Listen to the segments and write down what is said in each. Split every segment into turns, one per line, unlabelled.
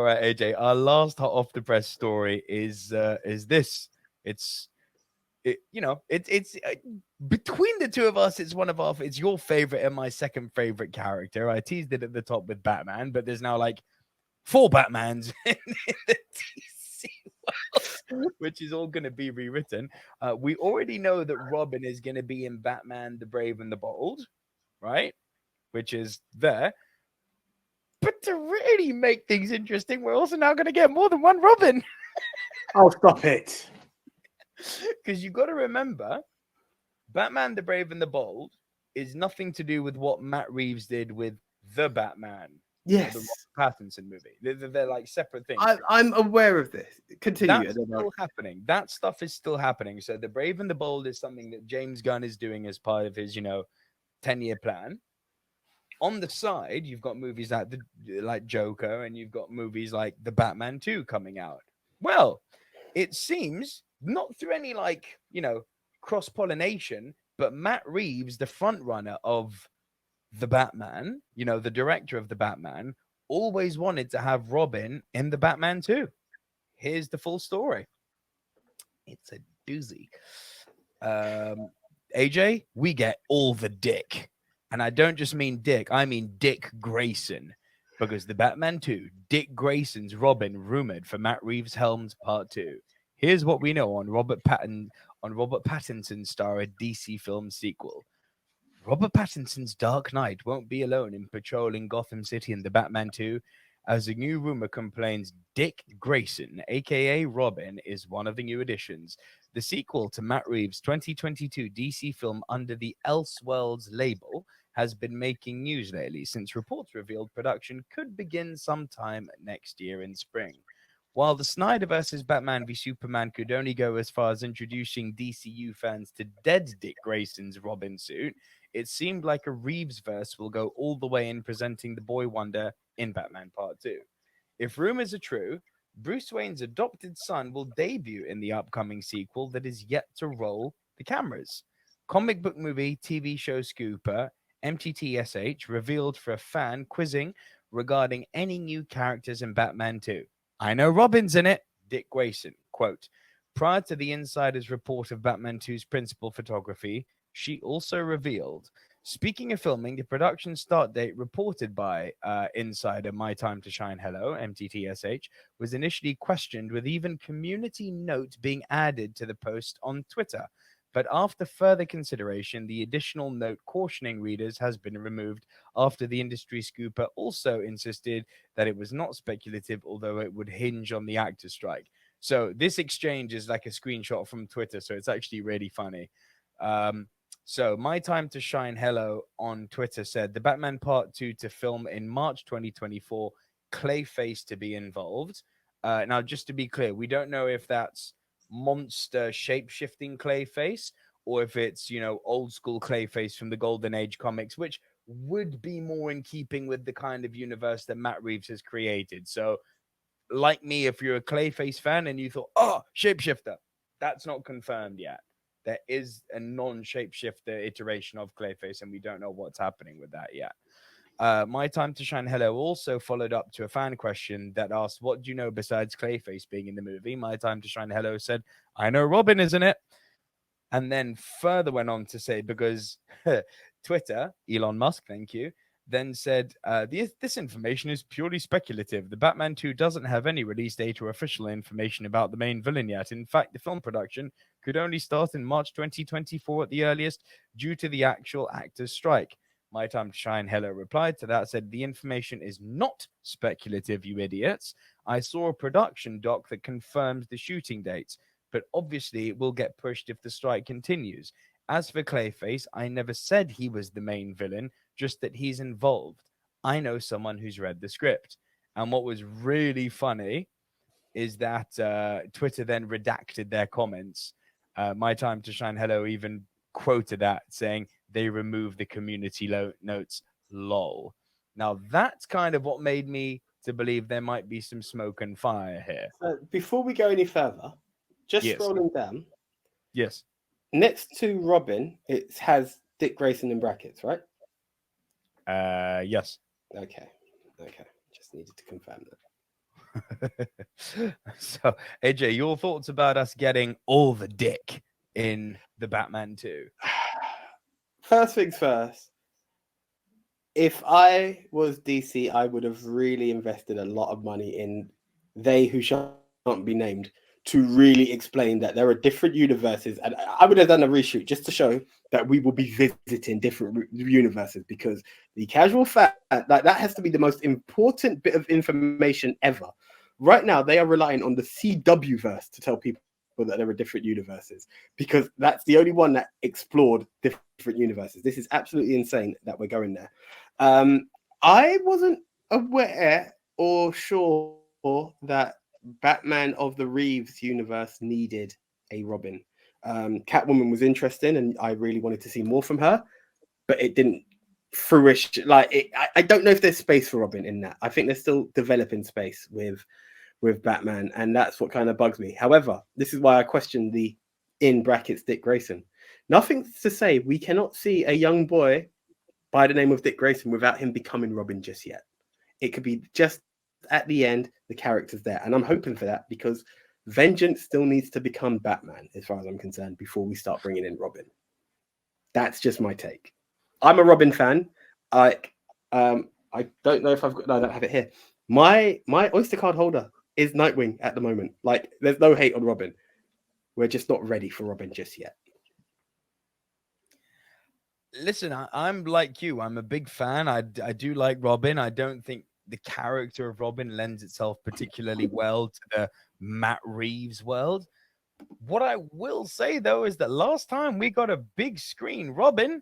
All right, AJ. Our last hot off the press story is this. It's between the two of us. It's your favorite and my second favorite character. I teased it at the top with Batman, but there's now like four Batmans in the DC world, which is all going to be rewritten. We already know that Robin is going to be in Batman: The Brave and the Bold, right? Which is there. But to really make things interesting, we're also now going to get more than one Robin.
Oh, stop it.
Because you've got to remember, Batman: The Brave and the Bold is nothing to do with what Matt Reeves did with The Batman.
Yes.
The Robert Pattinson movie. They're like separate things.
I'm aware of this. Continue.
That's still happening. That stuff is still happening. So The Brave and the Bold is something that James Gunn is doing as part of his, 10-year plan. On the side, you've got movies like Joker, and you've got movies like The Batman 2 coming out. Well, it seems not through any cross-pollination, but Matt Reeves, the front runner of The Batman, the director of The Batman, always wanted to have Robin in The Batman 2. Here's the full story. It's a doozy. AJ, we get all the dick. And I don't just mean Dick, I mean Dick Grayson. Because The Batman 2, Dick Grayson's Robin rumored for Matt Reeves' Helms Part 2. Here's what we know on Robert Pattinson's star a DC film sequel. Robert Pattinson's Dark Knight won't be alone in patrolling Gotham City in The Batman 2, as a new rumor complains Dick Grayson, aka Robin, is one of the new additions. The sequel to Matt Reeves' 2022 DC film under the Elseworlds label has been making news lately, since reports revealed production could begin sometime next year in spring. While the Snyderverse's Batman v Superman could only go as far as introducing DCU fans to dead Dick Grayson's Robin suit, it seemed like a Reeves-verse will go all the way in presenting the Boy Wonder in Batman Part 2. If rumors are true, Bruce Wayne's adopted son will debut in the upcoming sequel that is yet to roll the cameras. Comic book movie TV show scooper MTTSH revealed for a fan quizzing regarding any new characters in Batman 2. I know Robin's in it, Dick Grayson. Quote, prior to the Insider's report of Batman 2's principal photography, she also revealed, speaking of filming, the production start date reported by Insider My Time to Shine Hello, MTTSH, was initially questioned, with even community note being added to the post on Twitter. But after further consideration, the additional note cautioning readers has been removed after the industry scooper also insisted that it was not speculative, although it would hinge on the actor strike. So this exchange is like a screenshot from Twitter, so it's actually really funny. So My Time to Shine Hello on Twitter said, the Batman Part 2 to film in March 2024, Clayface to be involved. Now, just to be clear, we don't know if that's monster shape-shifting Clayface or if it's, old school Clayface from the Golden Age comics, which would be more in keeping with the kind of universe that Matt Reeves has created. So, like me, if you're a Clayface fan and you thought, oh, shapeshifter, that's not confirmed yet. There is a non-shapeshifter iteration of Clayface, and we don't know what's happening with that yet. My Time to Shine Hello also followed up to a fan question that asked, what do you know besides Clayface being in the movie? My Time to Shine Hello said, I know Robin is in it. And then further went on to say, because Twitter, Elon Musk, thank you, then said, this information is purely speculative. The Batman 2 doesn't have any release date or official information about the main villain yet. In fact, the film production could only start in March 2024 at the earliest due to the actual actors' strike. My Time to Shine Hello replied to that, said, the information is not speculative, you idiots. I saw a production doc that confirms the shooting dates, but obviously it will get pushed if the strike continues. As for Clayface, I never said he was the main villain, just that he's involved. I know someone who's read the script. And what was really funny is that Twitter then redacted their comments. My Time to Shine Hello even quoted that, saying they removed the community notes, lol. Now, that's kind of what made me to believe there might be some smoke and fire here.
Before we go any further, just scrolling down.
Yes.
Next to Robin, it has Dick Grayson in brackets, right?
Yes.
Okay. Just needed to confirm
So, AJ, your thoughts about us getting all the dick in the Batman 2?
First things first, if I was DC, I would have really invested a lot of money in They Who Shan't Be Named to really explain that there are different universes. And I would have done a reshoot just to show that we will be visiting different universes, because the casual fact that has to be the most important bit of information ever. Right now, they are relying on the CW verse to tell people that there are different universes, because that's the only one that explored different universes. This is absolutely insane that we're going there. I wasn't aware or sure that Batman of the Reeves universe needed a Robin. Catwoman was interesting, and I really wanted to see more from her, but it didn't fruition. I don't know if there's space for Robin in that. I think they're still developing space with Batman, and that's what kind of bugs me. However, this is why I question the in brackets Dick Grayson. Nothing to say we cannot see a young boy by the name of Dick Grayson without him becoming Robin just yet. It could be just at the end, the character's there. And I'm hoping for that, because Vengeance still needs to become Batman, as far as I'm concerned, before we start bringing in Robin. That's just my take. I'm a Robin fan. I don't know if I've got, no, I don't have it here. My Oyster card holder is Nightwing at the moment. Like, there's no hate on Robin. We're just not ready for Robin just yet.
Listen, I'm like you. I'm a big fan. I do like Robin. I don't think the character of Robin lends itself particularly well to the Matt Reeves world. What I will say, though, is that last time we got a big screen Robin,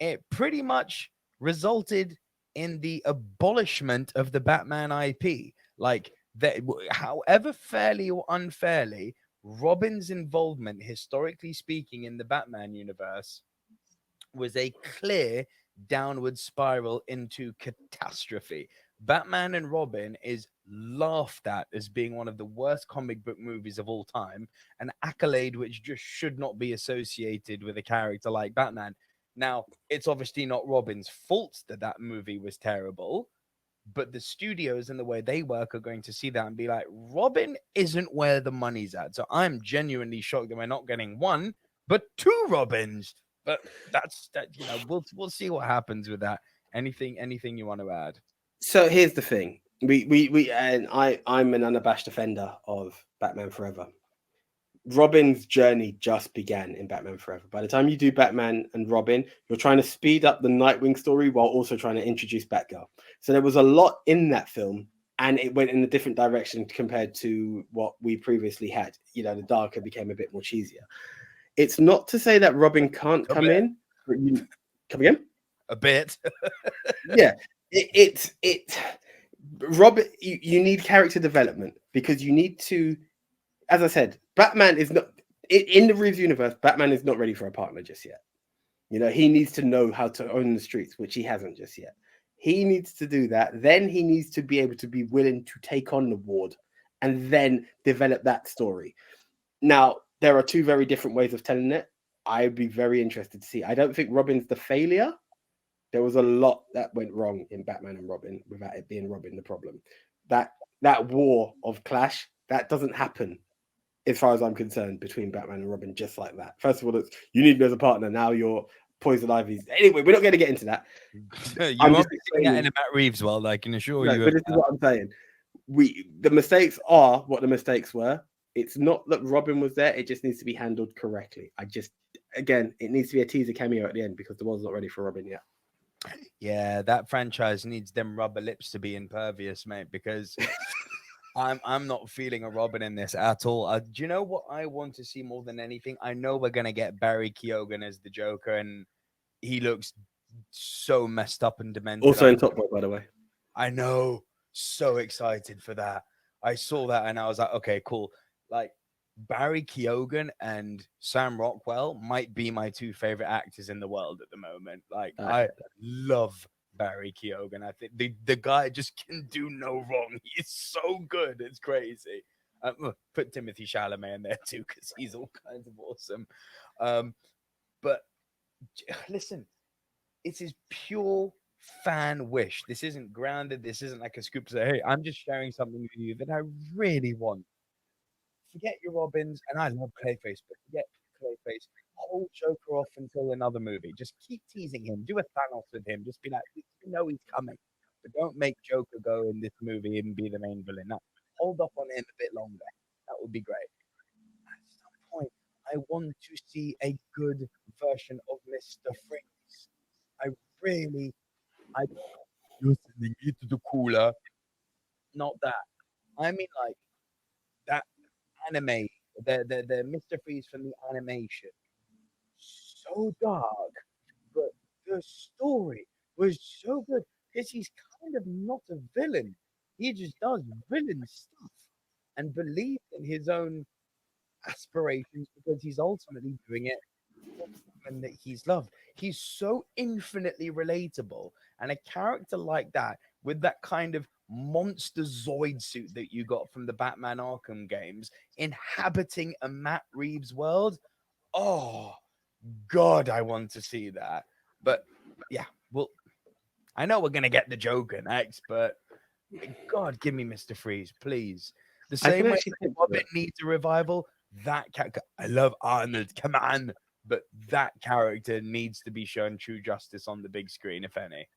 it pretty much resulted in the abolishment of the Batman IP. Like, that, however fairly or unfairly, Robin's involvement, historically speaking, in the Batman universe was a clear downward spiral into catastrophe. Batman and Robin is laughed at as being one of the worst comic book movies of all time, an accolade which just should not be associated with a character like Batman. Now, it's obviously not Robin's fault that that movie was terrible, but the studios and the way they work are going to see that and be like, Robin isn't where the money's at. So I'm genuinely shocked that we're not getting one, but two Robins. But that's that. You know, we'll see what happens with that. Anything you want to add?
So here's the thing. We and I'm an unabashed defender of Batman Forever. Robin's journey just began in Batman Forever. By the time you do Batman and Robin, you're trying to speed up the Nightwing story while also trying to introduce Batgirl. So there was a lot in that film, and it went in a different direction compared to what we previously had. You know, the darker became a bit more cheesier. It's not to say that Robin can't come in. But you come again?
A bit.
Yeah. It's Robin. You need character development, because you need to, as I said, Batman is not in the Reeves universe. Batman is not ready for a partner just yet. You know, he needs to know how to own the streets, which he hasn't just yet. He needs to do that. Then he needs to be able to be willing to take on the ward and then develop that story. Now, there are two very different ways of telling it. I'd be very interested to see. I don't think Robin's the failure. There was a lot that went wrong in Batman and Robin without it being Robin the problem. That war of clash, that doesn't happen, as far as I'm concerned, between Batman and Robin just like that. First of all, it's, you need me as a partner. Now you're Poison Ivy's. Anyway, we're not going to get into that.
You won't be seeing that in a Matt Reeves world, I can assure you.
But this is what I'm saying. The mistakes are what the mistakes were. It's not that Robin was there. It just needs to be handled correctly. Again, it needs to be a teaser cameo at the end, because the world's not ready for Robin yet.
Yeah, that franchise needs them rubber lips to be impervious, mate, because I'm not feeling a Robin in this at all. Do you know what I want to see more than anything? I know we're going to get Barry Keoghan as the Joker, and he looks so messed up and demented.
Also in Top Boy, by the way.
I know. So excited for that. I saw that and I was like, okay, cool. Like, Barry Keoghan and Sam Rockwell might be my two favorite actors in the world at the moment. Like, I love Barry Keoghan. I think the guy just can do no wrong. He's so good. It's crazy. Put Timothy Chalamet in there too, because he's all kinds of awesome. But listen, it is pure fan wish. This isn't grounded. This isn't like a scoop to say, hey, I'm just sharing something with you that I really want. Forget your Robins, and I love Clayface, but forget Clayface. Hold Joker off until another movie. Just keep teasing him. Do a Thanos with him. Just be like, you know he's coming, but don't make Joker go in this movie and be the main villain. No, hold off on him a bit longer. That would be great. At some point, I want to see a good version of Mr. Freeze. I really, I you're sending me to the cooler. Not that. I mean, like that anime, the Mr. Freeze from the animation. So dark, but the story was so good because he's kind of not a villain. He just does villain stuff and believes in his own aspirations because he's ultimately doing it for the woman that he's loved. He's so infinitely relatable, and a character like that with that kind of monster Zoid suit that you got from the Batman Arkham games, inhabiting a Matt Reeves world. Oh God, I want to see that. But yeah, well, I know we're gonna get the Joker next, but God, give me Mr. Freeze, please. The
I can
same way
actually
that
think of
Hobbit
it.
needs a revival, that character, I love Arnold, come on, but that character needs to be shown true justice on the big screen, if any.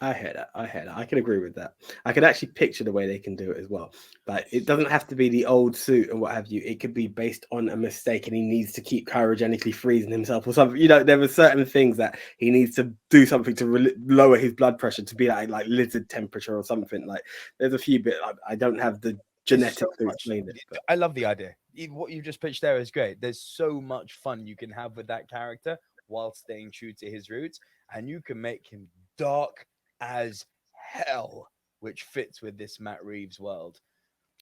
I hear that. I hear that. I can agree with that. I can actually picture the way they can do it as well. Like it doesn't have to be the old suit and what have you. It could be based on a mistake, and he needs to keep cryogenically freezing himself or something. You know, there are certain things that he needs to do something to lower his blood pressure to be like lizard temperature or something. Like there's a few bit. I don't have the
It's so
genetics to
much.
explain it, but
I love the idea. What you just pitched there is great. There's so much fun you can have with that character while staying true to his roots, and you can make him dark as hell, which fits with this Matt Reeves world.